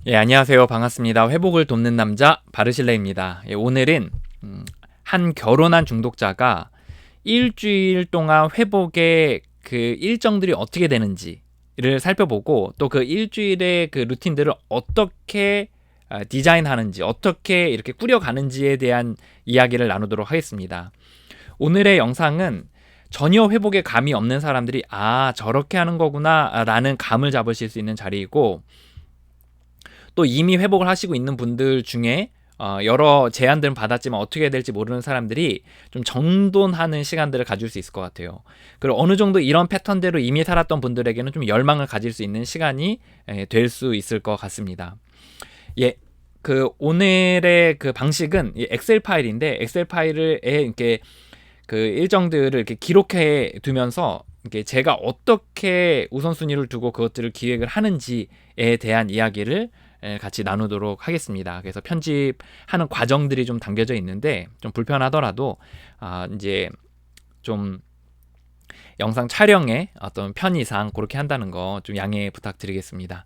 예, 안녕하세요. 반갑습니다. 회복을 돕는 남자 바르실레입니다. 예, 오늘은 한 결혼한 중독자가 일주일 동안 회복의 그 일정들이 어떻게 되는지를 살펴보고 또 그 일주일의 그 루틴들을 어떻게 디자인하는지, 어떻게 이렇게 꾸려가는지에 대한 이야기를 나누도록 하겠습니다. 오늘의 영상은 전혀 회복에 감이 없는 사람들이 저렇게 하는 거구나 라는 감을 잡으실 수 있는 자리이고, 또 이미 회복을 하시고 있는 분들 중에 여러 제안들은 받았지만 어떻게 해야 될지 모르는 사람들이 좀 정돈하는 시간들을 가질 수 있을 것 같아요. 그리고 어느 정도 이런 패턴대로 이미 살았던 분들에게는 좀 열망을 가질 수 있는 시간이 될 수 있을 것 같습니다. 예, 그 오늘의 그 방식은 엑셀 파일인데, 엑셀 파일에 이렇게 그 일정들을 이렇게 기록해 두면서 이렇게 제가 어떻게 우선순위를 두고 그것들을 기획을 하는지에 대한 이야기를 같이 나누도록 하겠습니다. 그래서 편집하는 과정들이 좀 담겨져 있는데 좀 불편하더라도 이제 좀 영상 촬영의 어떤 편의상 그렇게 한다는 거 좀 양해 부탁드리겠습니다.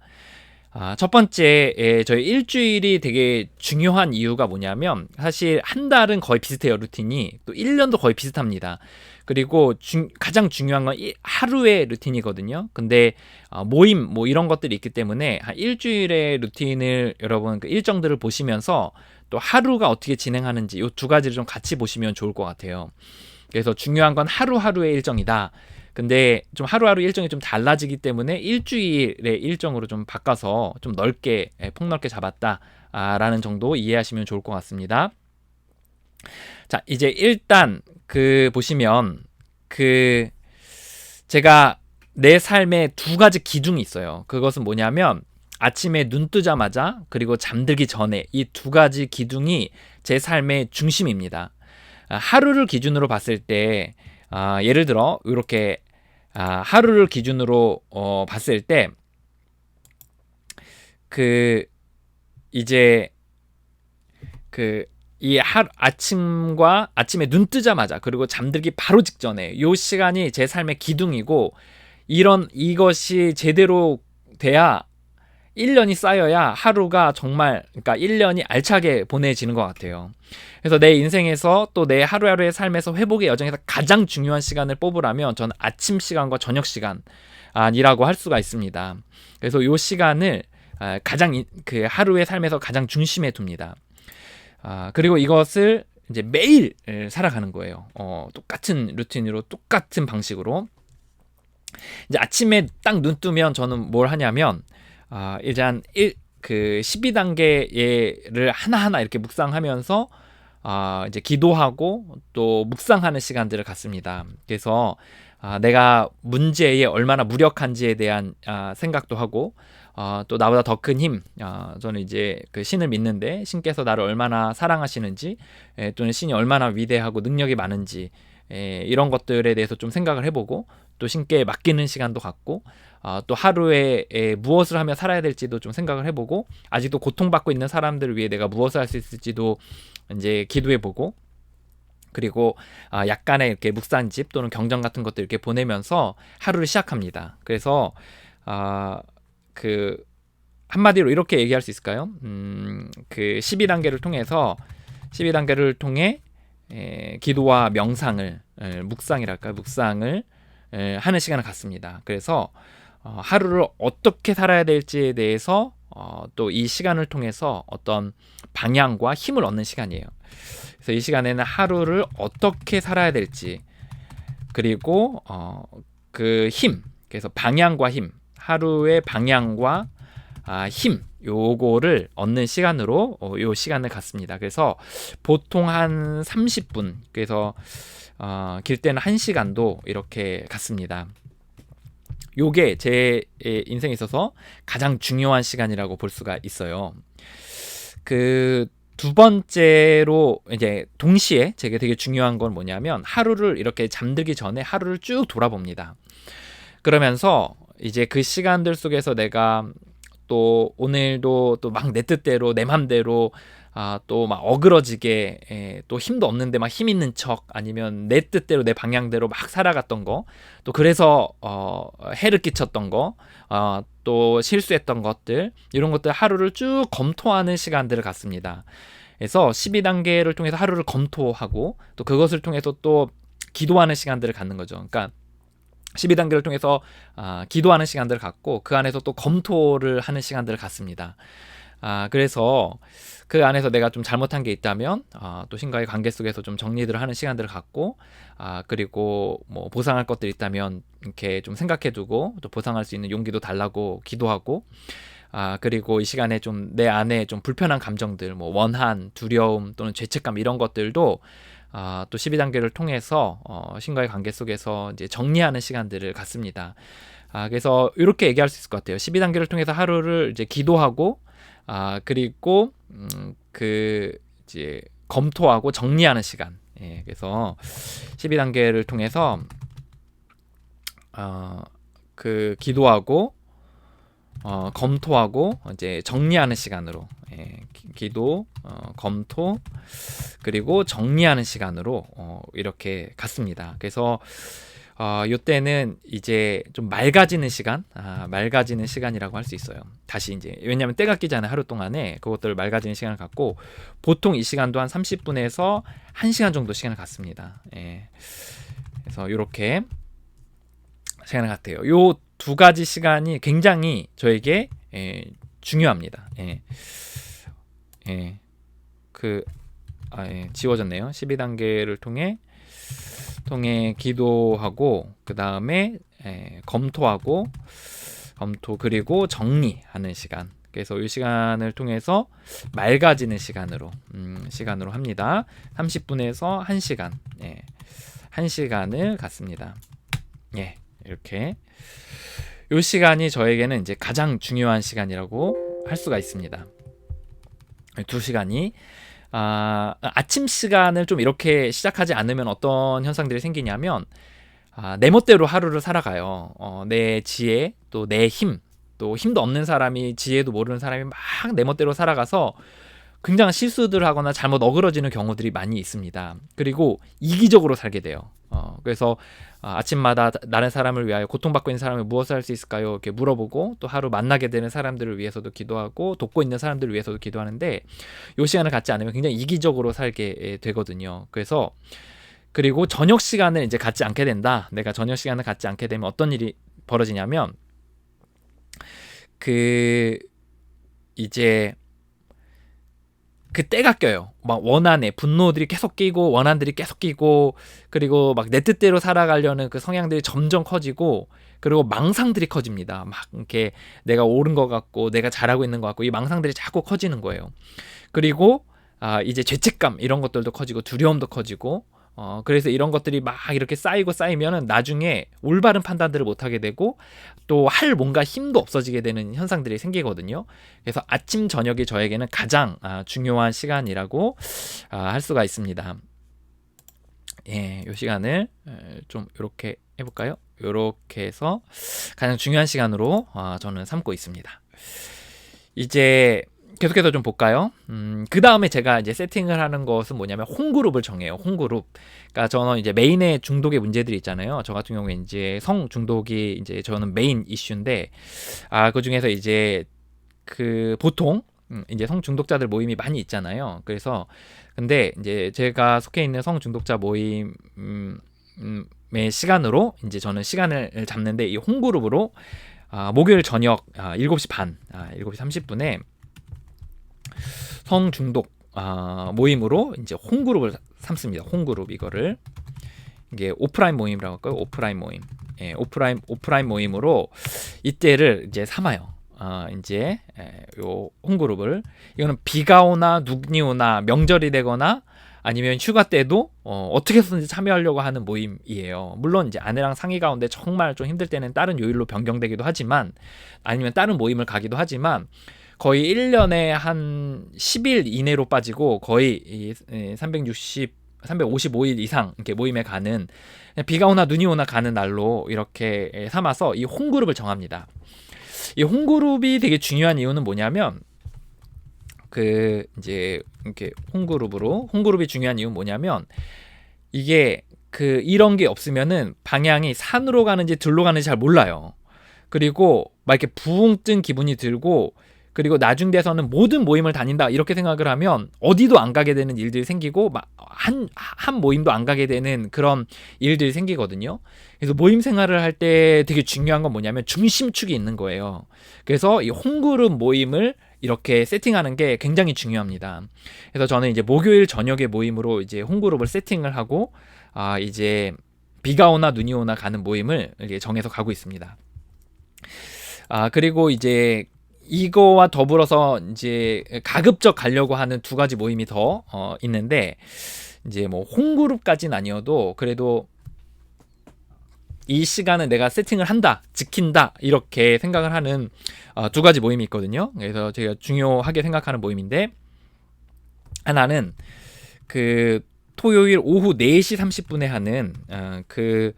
첫 번째, 저희 일주일이 되게 중요한 이유가 뭐냐면, 사실 한 달은 거의 비슷해요, 루틴이. 또 1년도 거의 비슷합니다. 그리고 가장 중요한 건 하루의 루틴이거든요. 근데 모임 뭐 이런 것들이 있기 때문에 한 일주일의 루틴을 여러분 그 일정들을 보시면서 또 하루가 어떻게 진행하는지 이 두 가지를 좀 같이 보시면 좋을 것 같아요. 그래서 중요한 건 하루하루의 일정이다. 근데 좀 하루하루 일정이 좀 달라지기 때문에 일주일의 일정으로 좀 바꿔서 좀 넓게, 폭넓게 잡았다라는 정도 이해하시면 좋을 것 같습니다. 자, 이제 일단 보시면 제가 내 삶에 두 가지 기둥이 있어요. 그것은 뭐냐면 아침에 눈 뜨자마자 그리고 잠들기 전에 이 두 가지 기둥이 제 삶의 중심입니다. 하루를 기준으로 봤을 때 예를 들어 이렇게 하루를 기준으로 봤을 때 이제 이 아침에 눈 뜨자마자 그리고 잠들기 바로 직전에 이 시간이 제 삶의 기둥이고, 이것이 제대로 돼야 1년이 쌓여야 하루가 정말, 그러니까 1년이 알차게 보내지는 것 같아요. 그래서 내 인생에서 또 내 하루하루의 삶에서 회복의 여정에서 가장 중요한 시간을 뽑으라면 저는 아침 시간과 저녁 시간이라고 할 수가 있습니다. 그래서 이 시간을 가장 하루의 삶에서 가장 중심에 둡니다. 그리고 이것을 이제 매일 살아가는 거예요. 똑같은 루틴으로, 똑같은 방식으로. 이제 아침에 딱 눈 뜨면 저는 뭘 하냐면, 일단 12단계를 하나하나 이렇게 묵상하면서 이제 기도하고 또 묵상하는 시간들을 갖습니다. 그래서 내가 문제에 얼마나 무력한지에 대한 생각도 하고, 또 나보다 더 큰 힘, 저는 이제 그 신을 믿는데 신께서 나를 얼마나 사랑하시는지, 또는 신이 얼마나 위대하고 능력이 많은지, 이런 것들에 대해서 좀 생각을 해보고, 또 신께 맡기는 시간도 갖고, 또 하루에 무엇을 하며 살아야 될지도 좀 생각을 해보고, 아직도 고통받고 있는 사람들을 위해 내가 무엇을 할 수 있을지도 이제 기도해보고, 그리고 약간의 이렇게 묵상집 또는 경전 같은 것들 이렇게 보내면서 하루를 시작합니다. 그래서 한마디로 이렇게 얘기할 수 있을까요? 12단계를 통해 기도와 명상을, 묵상이랄까요? 묵상을 하는 시간을 갖습니다. 그래서 하루를 어떻게 살아야 될지에 대해서 또 이 시간을 통해서 어떤 방향과 힘을 얻는 시간이에요. 그래서 이 시간에는 하루를 어떻게 살아야 될지, 그리고 그래서 방향과 힘, 하루의 방향과 힘, 요거를 얻는 시간으로 요 시간을 갖습니다. 그래서 보통 한 30분, 그래서 길 때는 1시간도 이렇게 갖습니다. 요게 제 인생에 있어서 가장 중요한 시간이라고 볼 수가 있어요. 두 번째로 이제 동시에 제게 되게 중요한 건 뭐냐면, 하루를 이렇게 잠들기 전에 하루를 쭉 돌아봅니다. 그러면서 이제 그 시간들 속에서 내가 또 오늘도 또 막 내 뜻대로 내 맘대로 또 막 어그러지게 또 힘도 없는데 막 힘 있는 척, 아니면 내 뜻대로 내 방향대로 막 살아갔던 거, 또 그래서 해를 끼쳤던 거, 또 실수했던 것들, 이런 것들 하루를 쭉 검토하는 시간들을 갖습니다. 그래서 12단계를 통해서 하루를 검토하고 또 그것을 통해서 또 기도하는 시간들을 갖는 거죠. 그러니까 12단계를 통해서 기도하는 시간들을 갖고 그 안에서 또 검토를 하는 시간들을 갖습니다. 그래서 그 안에서 내가 좀 잘못한 게 있다면 또 신과의 관계 속에서 좀 정리들을 하는 시간들을 갖고 그리고 뭐 보상할 것들이 있다면 이렇게 좀 생각해두고 또 보상할 수 있는 용기도 달라고 기도하고 그리고 이 시간에 좀 내 안에 좀 불편한 감정들, 뭐 원한, 두려움 또는 죄책감 이런 것들도 또 12단계를 통해서 신과의 관계 속에서 이제 정리하는 시간들을 갖습니다. 그래서 이렇게 얘기할 수 있을 것 같아요. 12단계를 통해서 하루를 이제 기도하고 그리고 그 이제 검토하고 정리하는 시간. 예, 그래서 12단계를 통해서 그 기도하고 검토하고 이제 정리하는 시간으로 기도, 검토 그리고 정리하는 시간으로 이렇게 갔습니다. 그래서 요때는 이제 좀 맑아지는 시간, 맑아지는 시간이라고 할 수 있어요. 다시 이제 왜냐하면 때가 끼잖아요. 하루 동안에 그것들 맑아지는 시간을 갖고 보통 이 시간도 한 30분에서 1시간 정도 시간을 갖습니다. 예. 그래서 이렇게 시간을 갖대요. 요 두 가지 시간이 굉장히 저에게 중요합니다. 지워졌네요. 12단계를 통해 기도하고 그 다음에 검토 그리고 정리하는 시간. 그래서 이 시간을 통해서 맑아지는 시간으로 합니다. 30분에서 1시간, 1시간을 갖습니다. 예, 이렇게 이 시간이 저에게는 이제 가장 중요한 시간이라고 할 수가 있습니다. 2시간이 아침 시간을 좀 이렇게 시작하지 않으면 어떤 현상들이 생기냐면 내 멋대로 하루를 살아가요. 내 지혜 또 내 힘, 또 힘도 없는 사람이 지혜도 모르는 사람이 막 내 멋대로 살아가서 굉장한 실수들 하거나 잘못 어그러지는 경우들이 많이 있습니다. 그리고 이기적으로 살게 돼요. 그래서 아침마다 다른 사람을 위하여 고통받고 있는 사람을 무엇을 할 수 있을까요? 이렇게 물어보고 또 하루 만나게 되는 사람들을 위해서도 기도하고 돕고 있는 사람들을 위해서도 기도하는데 이 시간을 갖지 않으면 굉장히 이기적으로 살게 되거든요. 그리고 저녁 시간을 이제 갖지 않게 된다. 내가 저녁 시간을 갖지 않게 되면 어떤 일이 벌어지냐면 이제 그 때가 껴요. 막 원한에 분노들이 계속 끼고 원한들이 계속 끼고 그리고 막 내 뜻대로 살아가려는 그 성향들이 점점 커지고 그리고 망상들이 커집니다. 막 이렇게 내가 옳은 것 같고 내가 잘하고 있는 것 같고 이 망상들이 자꾸 커지는 거예요. 그리고 이제 죄책감 이런 것들도 커지고 두려움도 커지고 그래서 이런 것들이 막 이렇게 쌓이면은 나중에 올바른 판단들을 못하게 되고 또 할 뭔가 힘도 없어지게 되는 현상들이 생기거든요. 그래서 아침 저녁이 저에게는 가장 중요한 시간이라고 할 수가 있습니다. 예, 이 시간을 좀 이렇게 해볼까요? 이렇게 해서 가장 중요한 시간으로 저는 삼고 있습니다. 이제 계속해서 좀 볼까요? 그 다음에 제가 이제 세팅을 하는 것은 뭐냐면 홈그룹을 정해요. 홈그룹. 그러니까 저는 이제 메인의 중독의 문제들이 있잖아요. 저 같은 경우에 이제 성 중독이 이제 저는 메인 이슈인데, 그 중에서 이제 그 보통 이제 성 중독자들 모임이 많이 있잖아요. 그래서 근데 이제 제가 속해 있는 성 중독자 모임의 시간으로 이제 저는 시간을 잡는데 이 홈그룹으로 목요일 저녁 7시 반, 7시 30분에 성중독 모임으로 이제 홈그룹을 삼습니다. 홈그룹 이게 오프라인 모임이라고 할까요? 오프라인 모임. 예, 오프라인 모임으로 이때를 이제 삼아요. 이제 요 홈그룹을 이거는 비가 오나 눈이 오나 명절이 되거나 아니면 휴가 때도 어떻게 해서든지 참여하려고 하는 모임이에요. 물론 이제 아내랑 상의 가운데 정말 좀 힘들 때는 다른 요일로 변경되기도 하지만 아니면 다른 모임을 가기도 하지만 거의 1년에 한 10일 이내로 빠지고 거의 355일 이상 이렇게 모임에 가는 비가 오나 눈이 오나 가는 날로 이렇게 삼아서 이 홈그룹을 정합니다. 이 홈그룹이 되게 중요한 이유는 뭐냐면 이제 이렇게 홈그룹이 중요한 이유는 뭐냐면 이게 이런 게 없으면은 방향이 산으로 가는지 들로 가는지 잘 몰라요. 그리고 막 이렇게 붕 뜬 기분이 들고, 그리고 나중 돼서는 모든 모임을 다닌다 이렇게 생각을 하면 어디도 안 가게 되는 일들이 생기고 막 한 모임도 안 가게 되는 그런 일들이 생기거든요. 그래서 모임 생활을 할 때 되게 중요한 건 뭐냐면 중심축이 있는 거예요. 그래서 이 홈그룹 모임을 이렇게 세팅하는 게 굉장히 중요합니다. 그래서 저는 이제 목요일 저녁에 모임으로 이제 홈그룹을 세팅을 하고, 이제 비가 오나 눈이 오나 가는 모임을 이렇게 정해서 가고 있습니다. 그리고 이제 이거와 더불어서 이제 가급적 가려고 하는 두 가지 모임이 더 있는데, 이제 뭐 홈그룹까지는 아니어도 그래도 이 시간은 내가 세팅을 한다, 지킨다 이렇게 생각을 하는 두 가지 모임이 있거든요. 그래서 제가 중요하게 생각하는 모임인데, 하나는 그 토요일 오후 4시 30분에 하는 그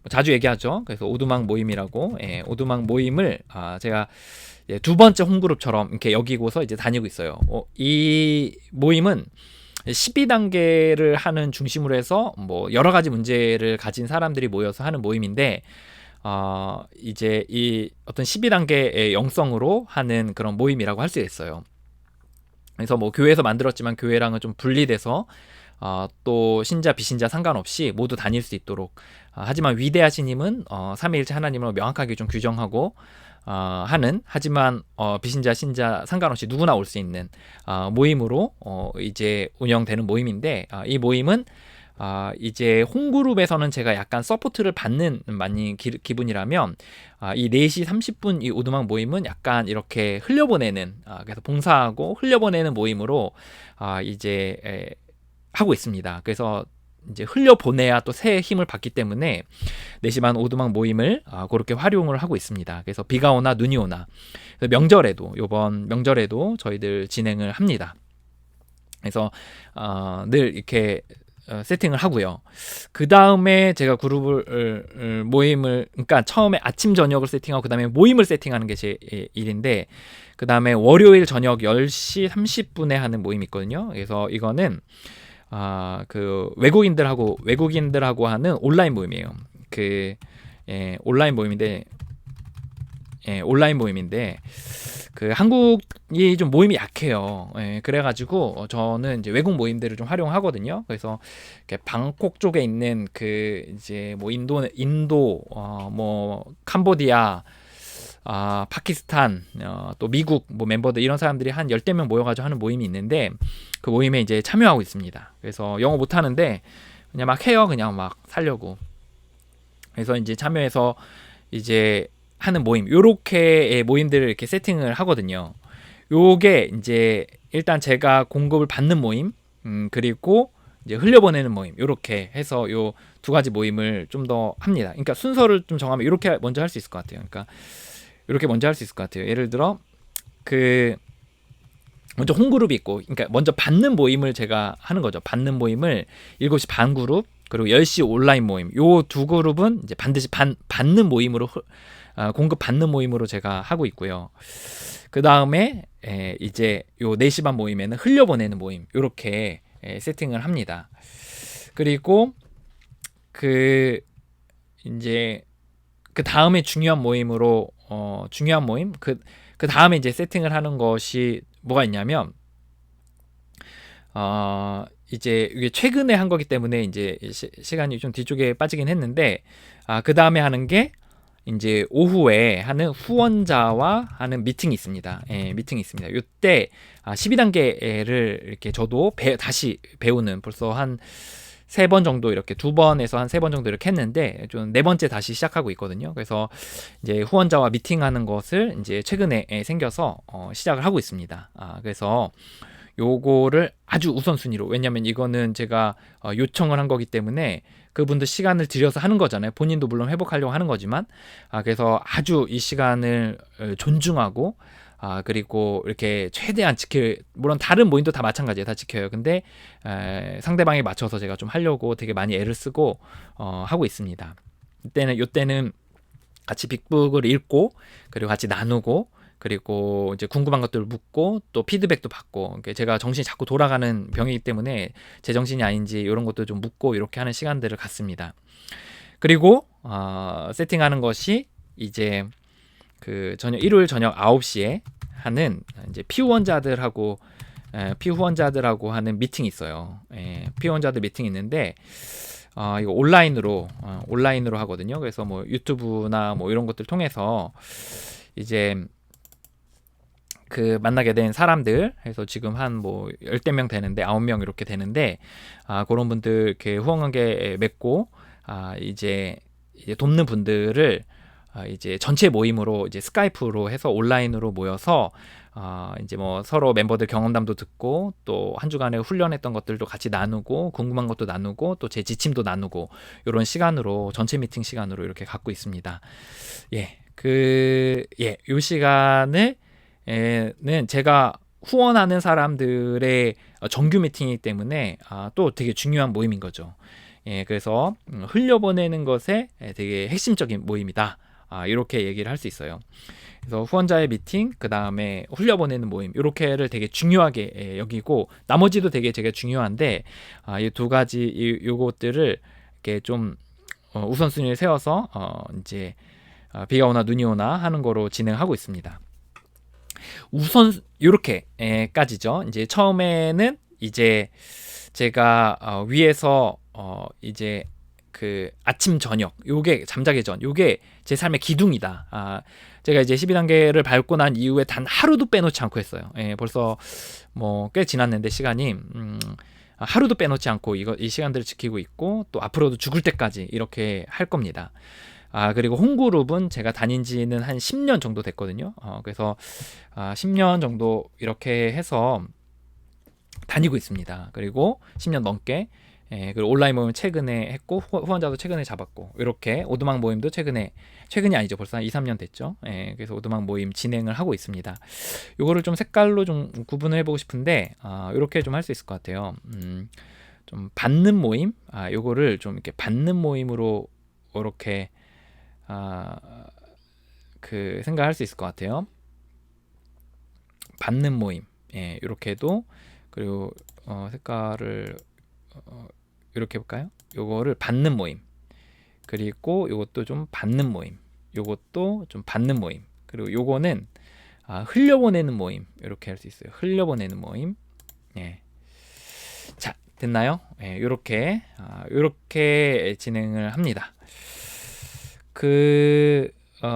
자주 얘기하죠. 그래서 오두막 모임이라고, 오두막 모임을 제가 두 번째 홈그룹처럼 이렇게 여기고서 이제 다니고 있어요. 이 모임은 12단계를 하는 중심으로 해서 뭐 여러 가지 문제를 가진 사람들이 모여서 하는 모임인데, 이제 이 어떤 12단계의 영성으로 하는 그런 모임이라고 할 수 있어요. 그래서 뭐 교회에서 만들었지만 교회랑은 좀 분리돼서 또 신자 비신자 상관없이 모두 다닐 수 있도록, 하지만 위대하신 님은 삼위일체 하나님을 명확하게 좀 규정하고 하는, 하지만 비신자 신자 상관없이 누구나 올 수 있는 모임으로 이제 운영되는 모임인데, 이 모임은 이제 홈그룹에서는 제가 약간 서포트를 받는 많이 기분이라면, 이 4시 30분 이 오두막 모임은 약간 이렇게 흘려보내는, 그래서 봉사하고 흘려보내는 모임으로 이제 하고 있습니다. 그래서 이제 흘려보내야 또 새 힘을 받기 때문에 4시 반 오두막 모임을 그렇게 활용을 하고 있습니다. 그래서 비가 오나 눈이 오나, 명절에도, 요번 명절에도 저희들 진행을 합니다. 그래서 늘 이렇게 세팅을 하고요. 그 다음에 제가 그룹을 모임을, 그러니까 처음에 아침 저녁을 세팅하고 그 다음에 모임을 세팅하는 게 제 일인데, 그 다음에 월요일 저녁 10시 30분에 하는 모임이 있거든요. 그래서 이거는 그 외국인들하고 하는 온라인 모임이에요. 온라인 모임인데 그 한국이 좀 모임이 약해요. 그래가지고 저는 이제 외국 모임들을 좀 활용하거든요. 그래서 방콕 쪽에 있는 그 이제 뭐 인도, 뭐 캄보디아, 파키스탄, 또 미국 뭐 멤버들, 이런 사람들이 한 10명 모여가지고 하는 모임이 있는데, 그 모임에 이제 참여하고 있습니다. 그래서 영어 못하는데 그냥 막 해요. 그냥 막 살려고. 그래서 이제 참여해서 이제 하는 모임, 요렇게 모임들을 이렇게 세팅을 하거든요. 요게 이제 일단 제가 공급을 받는 모임, 그리고 이제 흘려보내는 모임, 요렇게 해서 요 두 가지 모임을 좀 더 합니다. 그러니까 순서를 좀 정하면 이렇게 먼저 할 수 있을 것 같아요. 그러니까 이렇게 먼저 할 수 있을 것 같아요. 예를 들어 먼저 홈그룹이 있고, 그러니까 먼저 받는 모임을 제가 하는 거죠. 받는 모임을 7시 반 그룹, 그리고 10시 온라인 모임, 요 두 그룹은 이제 반드시 받는 모임으로, 공급 받는 모임으로 제가 하고 있고요. 그 다음에 이제 요 4시 반 모임에는 흘려보내는 모임, 요렇게 세팅을 합니다. 그리고 이제 그 다음에 중요한 모임으로, 중요한 모임, 그 다음에 이제 세팅을 하는 것이 뭐가 있냐면, 이제 이게 최근에 한 거기 때문에 이제 시간이 좀 뒤쪽에 빠지긴 했는데, 그 다음에 하는 게 이제 오후에 하는 후원자와 하는 미팅이 있습니다. 미팅이 있습니다. 이때 12단계를 이렇게 저도 다시 배우는, 벌써 한 3번 정도, 이렇게 2번에서 한 3번 정도 이렇게 했는데, 좀 4번째 다시 시작하고 있거든요. 그래서 이제 후원자와 미팅하는 것을 이제 최근에 생겨서 시작을 하고 있습니다. 그래서 요거를 아주 우선순위로, 왜냐면 이거는 제가 요청을 한 거기 때문에 그분들 시간을 들여서 하는 거잖아요. 본인도 물론 회복하려고 하는 거지만, 그래서 아주 이 시간을 존중하고, 그리고 이렇게 최대한 물론 다른 모임도 다 마찬가지예요. 다 지켜요. 근데 상대방에 맞춰서 제가 좀 하려고 되게 많이 애를 쓰고 하고 있습니다. 요때는 같이 빅북을 읽고, 그리고 같이 나누고, 그리고 이제 궁금한 것들을 묻고, 또 피드백도 받고, 제가 정신이 자꾸 돌아가는 병이기 때문에 제 정신이 아닌지 이런 것도 좀 묻고, 이렇게 하는 시간들을 갖습니다. 그리고 세팅하는 것이 이제 일요일 저녁 9시에 하는 이제 피후원자들하고 하는 미팅이 있어요. 피후원자들 미팅이 있는데 이거 온라인으로 하거든요. 그래서 뭐 유튜브나 뭐 이런 것들 통해서 이제 만나게 된 사람들 해서 지금 한 뭐 10명 되는데 9명 이렇게 되는데 그런 분들 이렇게 후원 관계 맺고 이제 돕는 분들을 이제 전체 모임으로 이제 스카이프로 해서 온라인으로 모여서 이제 뭐 서로 멤버들 경험담도 듣고 또 한 주간에 훈련했던 것들도 같이 나누고 궁금한 것도 나누고 또 제 지침도 나누고 이런 시간으로 전체 미팅 시간으로 이렇게 갖고 있습니다. 요 시간을 는 제가 후원하는 사람들의 정규 미팅이기 때문에 또 되게 중요한 모임인 거죠. 그래서 흘려보내는 것에 되게 핵심적인 모임이다. 이렇게 얘기를 할 수 있어요. 그래서 후원자의 미팅, 그 다음에 흘려보내는 모임, 이렇게를 되게 중요하게 여기고 나머지도 되게 중요한데 이 두 가지 요것들을 이렇게 좀 우선순위를 세워서 이제 비가 오나 눈이 오나 하는 거로 진행하고 있습니다. 우선 이렇게까지죠. 이제 처음에는 이제 제가 위에서 이제 아침 저녁 요게 잠자기 전 요게 제 삶의 기둥이다. 제가 이제 12단계를 밟고 난 이후에 단 하루도 빼놓지 않고 했어요. 벌써 뭐 꽤 지났는데 시간이 하루도 빼놓지 않고 이 시간들을 지키고 있고 또 앞으로도 죽을 때까지 이렇게 할 겁니다. 그리고 홈그룹은 제가 다닌 지는 한 10년 정도 됐거든요. 그래서 10년 정도 이렇게 해서 다니고 있습니다. 그리고 10년 넘게 그리고 온라인 모임 최근에 했고 후원자도 최근에 잡았고 이렇게 오두막 모임도 최근이 아니죠. 벌써 한 2, 3년 됐죠. 그래서 오두막 모임 진행을 하고 있습니다. 요거를 좀 색깔로 좀 구분을 해보고 싶은데 이렇게 좀 할 수 있을 것 같아요. 좀 받는 모임, 요거를 좀 이렇게 받는 모임으로 이렇게 생각할 수 있을 것 같아요. 받는 모임, 이렇게도 그리고 색깔을 이렇게 해볼까요? 요거를 받는 모임, 그리고 요것도 좀 받는 모임, 요것도 좀 받는 모임, 그리고 요거는 흘려보내는 모임 이렇게 할 수 있어요. 흘려보내는 모임. 자, 됐나요? 요렇게 진행을 합니다.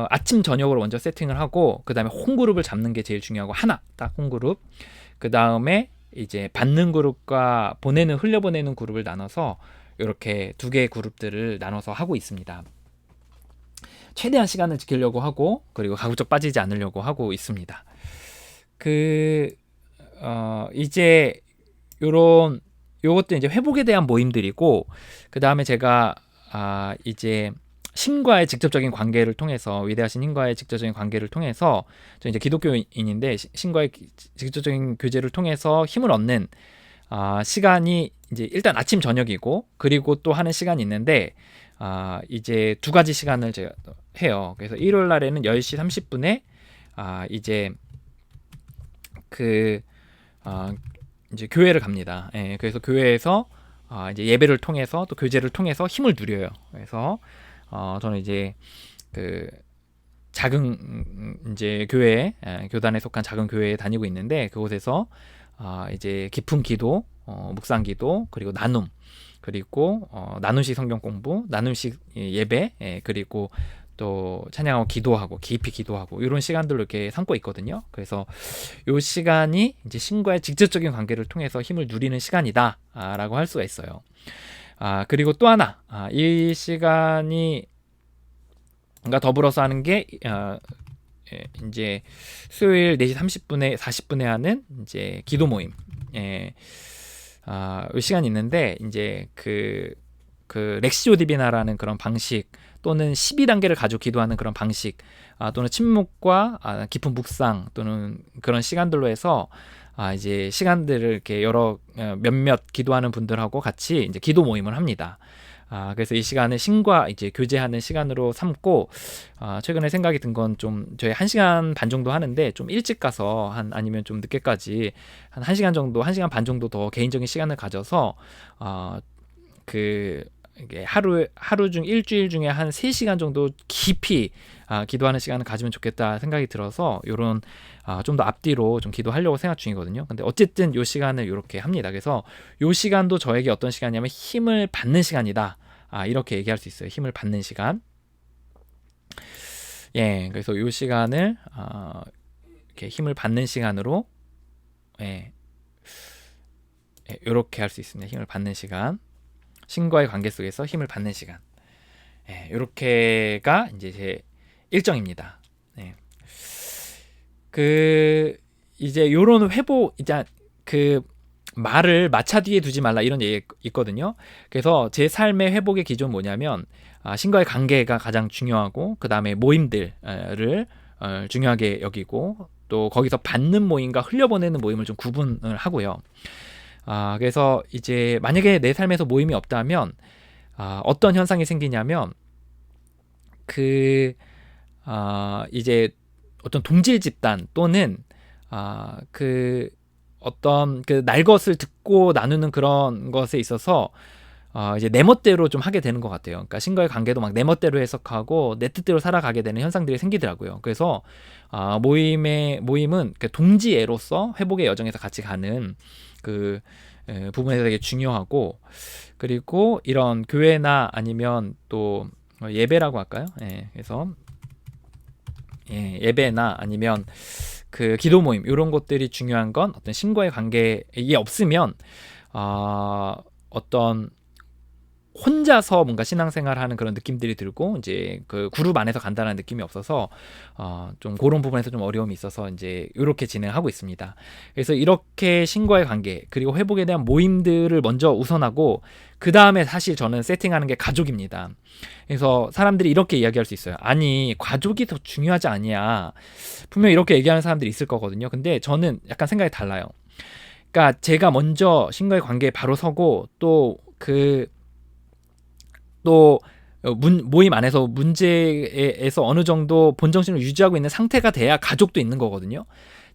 아침 저녁으로 먼저 세팅을 하고 그 다음에 홈그룹을 잡는 게 제일 중요하고 딱 홈그룹. 그 다음에 이제 받는 그룹과 흘려보내는 그룹을 나눠서 이렇게 두 개의 그룹들을 나눠서 하고 있습니다. 최대한 시간을 지키려고 하고 그리고 가급적 빠지지 않으려고 하고 있습니다. 이제 요것도 이제 회복에 대한 모임들이고 그 다음에 제가 이제 신과의 직접적인 관계를 통해서 위대하신 신과의 직접적인 관계를 통해서 저 이제 기독교인인데 신과의 직접적인 교제를 통해서 힘을 얻는 시간이 이제 일단 아침 저녁이고 그리고 또 하는 시간이 있는데 이제 두 가지 시간을 제가 해요. 그래서 일요일 날에는 10시 30분에 이제 이제 교회를 갑니다. 그래서 교회에서 이제 예배를 통해서 또 교제를 통해서 힘을 누려요. 그래서 저는 이제 작은 이제 교단에 속한 작은 교회에 다니고 있는데 그곳에서 이제 깊은 기도, 묵상 기도, 그리고 나눔, 그리고 나눔식 성경 공부, 나눔식 예배, 그리고 또 찬양하고 기도하고 깊이 기도하고 이런 시간들로 이렇게 삼고 있거든요. 그래서 이 시간이 이제 신과의 직접적인 관계를 통해서 힘을 누리는 시간이다라고 할 수가 있어요. 그리고 또 하나 이 시간이 더불어서 하는 게 이제 수요일 4시 30분에 40분에 하는 이제 기도 모임. 이 시간이 있는데 이제 렉시오 디비나라는 그런 방식 또는 12단계를 가지고 기도하는 그런 방식 또는 침묵과 깊은 묵상 또는 그런 시간들로 해서 이제 시간들을 이렇게 몇몇 기도하는 분들하고 같이 이제 기도 모임을 합니다. 그래서 이 시간을 신과 이제 교제하는 시간으로 삼고 최근에 생각이 든 건 좀 저희 1시간 반 정도 하는데 좀 일찍 가서 아니면 좀 늦게까지 한 1시간 반 정도 더 개인적인 시간을 가져서 이게 하루 중 일주일 중에 한 3시간 정도 깊이 기도하는 시간을 가지면 좋겠다 생각이 들어서 요런 좀 더 앞뒤로 좀 기도하려고 생각 중이거든요. 근데 어쨌든 요 시간을 이렇게 합니다. 그래서 요 시간도 저에게 어떤 시간이냐면 힘을 받는 시간이다. 이렇게 얘기할 수 있어요. 힘을 받는 시간. 예, 그래서 요 시간을 이렇게 힘을 받는 시간으로 이렇게 할 수 있습니다. 힘을 받는 시간. 신과의 관계 속에서 힘을 받는 시간. 이렇게가 이제 제 일정입니다. 이제 요런 회복, 이제 그 말을 마차 뒤에 두지 말라 이런 얘기 있거든요. 그래서 제 삶의 회복의 기조는 뭐냐면 신과의 관계가 가장 중요하고 그 다음에 모임들을 중요하게 여기고 또 거기서 받는 모임과 흘려보내는 모임을 좀 구분을 하고요. 그래서 이제 만약에 내 삶에서 모임이 없다면 어떤 현상이 생기냐면 이제 어떤 동질 집단 또는 어떤 날 것을 듣고 나누는 그런 것에 있어서 이제 내 멋대로 좀 하게 되는 것 같아요. 그러니까 신과의 관계도 막 내 멋대로 해석하고 내 뜻대로 살아가게 되는 현상들이 생기더라고요. 그래서 모임은 동지애로서 회복의 여정에서 같이 가는 부분에서 되게 중요하고, 그리고 이런 교회나 아니면 또 예배라고 할까요? 그래서 예배나 아니면 기도 모임 이런 것들이 중요한 건 어떤 신과의 관계에 없으면 어떤 혼자서 뭔가 신앙생활하는 그런 느낌들이 들고 이제 그 그룹 안에서 간다는 느낌이 없어서 좀 그런 부분에서 좀 어려움이 있어서 이제 이렇게 진행하고 있습니다. 그래서 이렇게 신과의 관계 그리고 회복에 대한 모임들을 먼저 우선하고 그 다음에 사실 저는 세팅하는 게 가족입니다. 그래서 사람들이 이렇게 이야기할 수 있어요. 아니 가족이 더 중요하지 않냐. 분명 이렇게 얘기하는 사람들이 있을 거거든요. 근데 저는 약간 생각이 달라요. 그러니까 제가 먼저 신과의 관계에 바로 서고 또 모임 안에서 문제에서 어느 정도 본정신을 유지하고 있는 상태가 돼야 가족도 있는 거거든요.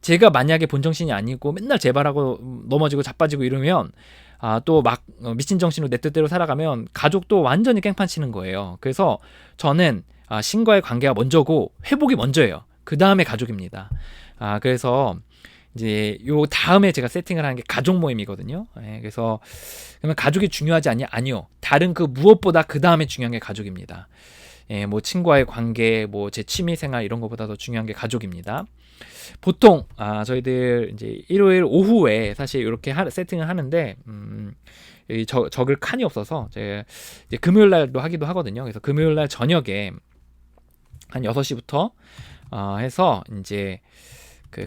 제가 만약에 본정신이 아니고 맨날 재발하고 넘어지고 자빠지고 이러면 또 막 미친 정신으로 내 뜻대로 살아가면 가족도 완전히 깽판 치는 거예요. 그래서 저는 신과의 관계가 먼저고 회복이 먼저예요. 그 다음에 가족입니다. 그래서 이제 요 다음에 제가 세팅을 하는 게 가족 모임이거든요. 그래서 그러면 가족이 중요하지 않냐? 아니요. 다른 무엇보다 그 다음에 중요한 게 가족입니다. 뭐 친구와의 관계, 뭐 제 취미 생활 이런 것보다 더 중요한 게 가족입니다. 보통 저희들 이제 일요일 오후에 사실 이렇게 세팅을 하는데 적을 칸이 없어서 제가 이제 금요일 날도 하기도 하거든요. 그래서 금요일 날 저녁에 한 6시부터 해서 이제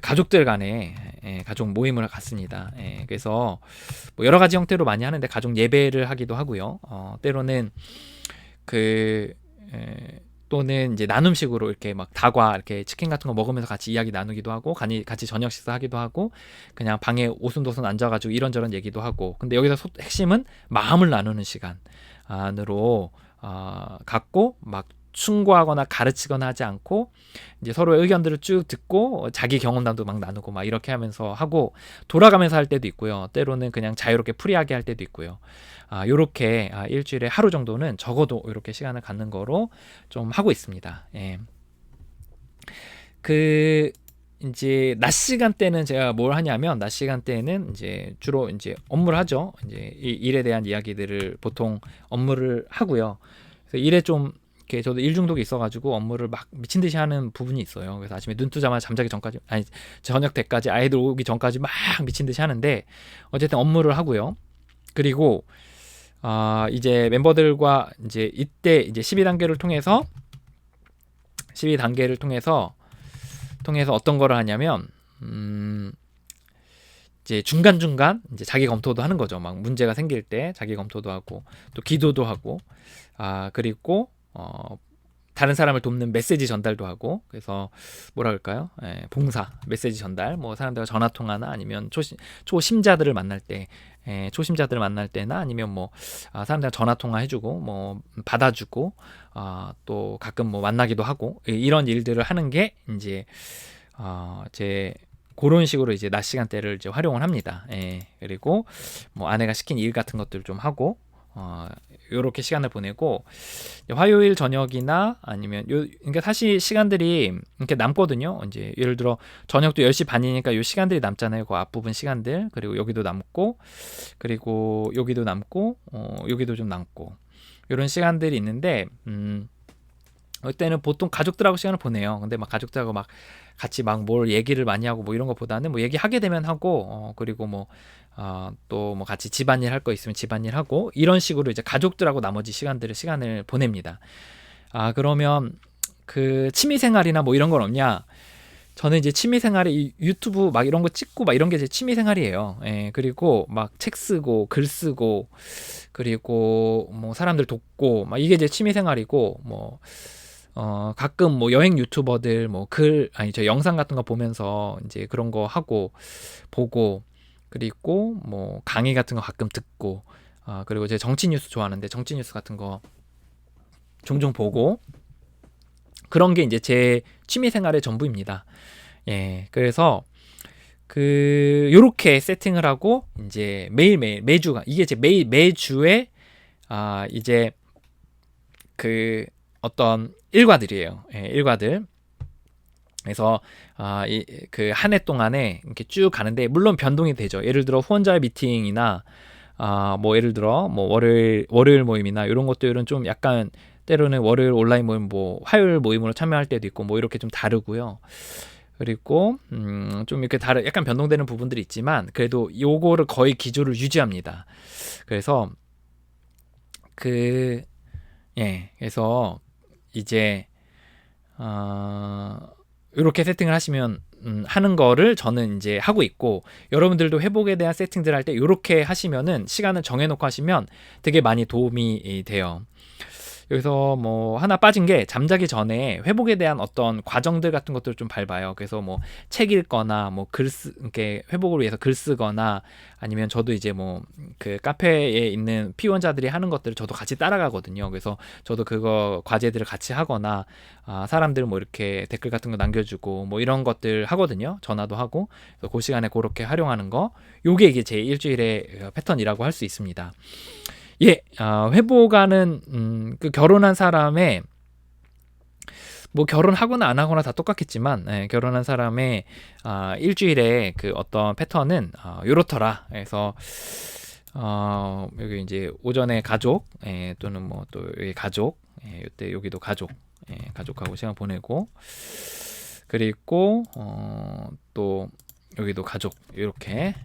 가족들 간에 가족 모임을 갖습니다. 그래서 뭐 여러 가지 형태로 많이 하는데 가족 예배를 하기도 하고요. 때로는 또는 이제 나눔식으로 이렇게 막 다과 이렇게 치킨 같은 거 먹으면서 같이 이야기 나누기도 하고 같이 저녁 식사하기도 하고 그냥 방에 오순도순 앉아가지고 이런저런 얘기도 하고, 근데 여기서 핵심은 마음을 나누는 시간으로 갖고 막 충고하거나 가르치거나 하지 않고 이제 서로의 의견들을 쭉 듣고 자기 경험담도 막 나누고 막 이렇게 하면서 하고 돌아가면서 할 때도 있고요. 때로는 그냥 자유롭게 프리하게 할 때도 있고요. 요렇게 일주일에 하루 정도는 적어도 이렇게 시간을 갖는 거로 좀 하고 있습니다. 이제 낮 시간대는 제가 뭘 하냐면 낮 시간대에는 이제 주로 이제 업무를 하죠. 이제 일에 대한 이야기들을 보통 업무를 하고요. 그래서 일에 좀 이렇게 저도 일 중독이 있어가지고 업무를 막 미친 듯이 하는 부분이 있어요. 그래서 아침에 눈 뜨자마자 잠자기 전까지, 아니 저녁 때까지 아이들 오기 전까지 막 미친 듯이 하는데 어쨌든 업무를 하고요. 그리고 이제 멤버들과 이제 이때 이제 12단계를 통해서 어떤 거를 하냐면 이제 중간중간 이제 자기 검토도 하는 거죠. 막 문제가 생길 때 자기 검토도 하고 또 기도도 하고 그리고 다른 사람을 돕는 메시지 전달도 하고, 그래서 뭐라 그럴까요? 봉사, 메시지 전달, 뭐 사람들과 전화 통화나 아니면 초심자들을 만날 때나 아니면 뭐 사람들과 전화 통화 해주고 뭐 받아주고 또 가끔 뭐 만나기도 하고 이런 일들을 하는 게 이제 제 그런 식으로 이제 낮 시간대를 이제 활용을 합니다. 그리고 뭐 아내가 시킨 일 같은 것들 좀 하고 요렇게 시간을 보내고 화요일 저녁이나 아니면 그러니까 사실 시간들이 이렇게 남거든요. 이제 예를 들어 저녁도 10시 반이니까 요 시간들이 남잖아요. 그 앞부분 시간들. 그리고 여기도 남고 그리고 여기도 남고 여기도 좀 남고 요런 시간들이 있는데 그때는 보통 가족들하고 시간을 보내요. 근데 막 가족들하고 막 같이 막 뭘 얘기를 많이 하고 뭐 이런 것보다는 뭐 얘기하게 되면 하고 그리고 뭐 또 뭐 같이 집안일 할 거 있으면 집안일 하고 이런 식으로 이제 가족들하고 나머지 시간을 보냅니다. 그러면 그 취미 생활이나 뭐 이런 건 없냐? 저는 이제 취미 생활이 유튜브 막 이런 거 찍고 막 이런 게 제 취미 생활이에요. 예, 그리고 막 책 쓰고 글 쓰고 그리고 뭐 사람들 돕고 막 이게 제 취미 생활이고 뭐 가끔 뭐 여행 유튜버들 뭐 저 영상 같은 거 보면서 이제 그런 거 하고 보고 그리고 뭐 강의 같은 거 가끔 듣고 그리고 제 정치 뉴스 좋아하는데 정치 뉴스 같은 거 종종 보고 그런 게 이제 제 취미 생활의 전부입니다. 예, 그래서 요렇게 세팅을 하고 이제 매일매일 매주가 이게 제 매주에 이제 그 어떤 일과들이에요. 예, 일과들. 그래서 그 한 해 동안에 이렇게 쭉 가는데 물론 변동이 되죠. 예를 들어 후원자 미팅이나 뭐 예를 들어 뭐 월요일 모임이나 이런 것들은 좀 약간 때로는 월요일 온라인 모임 뭐 화요일 모임으로 참여할 때도 있고 뭐 이렇게 좀 다르고요. 그리고 좀 이렇게 약간 변동되는 부분들이 있지만 그래도 요거를 거의 기조를 유지합니다. 그래서 그래서 이제 이렇게 세팅을 하시면 하는 거를 저는 이제 하고 있고 여러분들도 회복에 대한 세팅들 할 때 이렇게 하시면은 시간을 정해놓고 하시면 되게 많이 도움이 돼요. 여기서 뭐 하나 빠진 게 잠자기 전에 회복에 대한 어떤 과정들 같은 것들을 좀 밟아요. 그래서 뭐 책 읽거나 뭐 이렇게 회복을 위해서 글 쓰거나 아니면 저도 이제 뭐 그 카페에 있는 피원자들이 하는 것들을 저도 같이 따라가거든요. 그래서 저도 그거 과제들을 같이 하거나 사람들 뭐 이렇게 댓글 같은 거 남겨주고 뭐 이런 것들 하거든요. 전화도 하고 그래서 그 시간에 그렇게 활용하는 거 요게 이게 제 일주일의 패턴이라고 할 수 있습니다. 예, 회복하는 그 결혼한 사람의 뭐 결혼하거나 안 하거나 다 똑같겠지만 결혼한 사람의 일주일의 그 어떤 패턴은 요렇더라. 그래서 여기 이제 오전에 가족 또는 뭐 또 여기 가족 이때 여기도 가족 가족하고 시간 보내고 그리고 또 여기도 가족 이렇게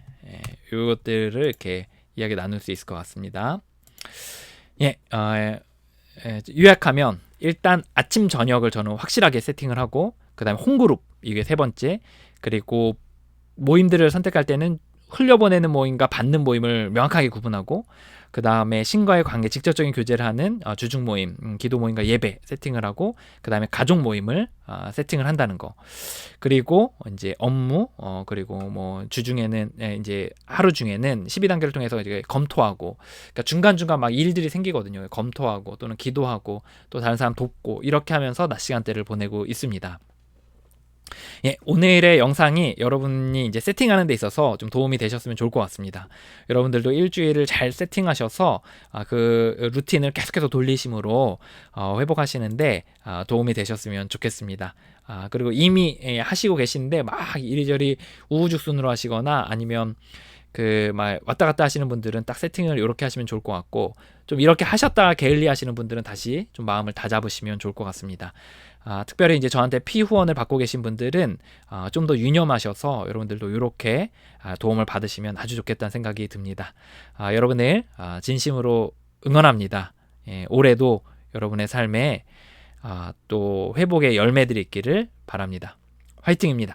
요것들을 이렇게 이야기 나눌 수 있을 것 같습니다. 요약하면 일단 아침 저녁을 저는 확실하게 세팅을 하고 그 다음에 홈그룹 이게 세 번째 그리고 모임들을 선택할 때는 흘려보내는 모임과 받는 모임을 명확하게 구분하고 그 다음에 신과의 관계 직접적인 교제를 하는 주중 모임 기도 모임과 예배 세팅을 하고 그 다음에 가족 모임을 세팅을 한다는 거 그리고 이제 업무 그리고 뭐 주중에는 이제 하루 중에는 12단계를 통해서 이제 검토하고 그러니까 중간중간 막 일들이 생기거든요. 검토하고 또는 기도하고 또 다른 사람 돕고 이렇게 하면서 낮 시간대를 보내고 있습니다. 예, 오늘의 영상이 여러분이 이제 세팅하는 데 있어서 좀 도움이 되셨으면 좋을 것 같습니다. 여러분들도 일주일을 잘 세팅하셔서 그 루틴을 계속해서 돌리심으로 회복하시는데 도움이 되셨으면 좋겠습니다. 그리고 이미 하시고 계신데 막 이리저리 우후죽순으로 하시거나 아니면 막 왔다 갔다 하시는 분들은 딱 세팅을 이렇게 하시면 좋을 것 같고 좀 이렇게 하셨다가 게을리 하시는 분들은 다시 좀 마음을 다잡으시면 좋을 것 같습니다. 특별히 이제 저한테 피후원을 받고 계신 분들은 좀 더 유념하셔서 여러분들도 이렇게 도움을 받으시면 아주 좋겠다는 생각이 듭니다. 여러분을 진심으로 응원합니다. 올해도 여러분의 삶에 또 회복의 열매들이 있기를 바랍니다. 화이팅입니다.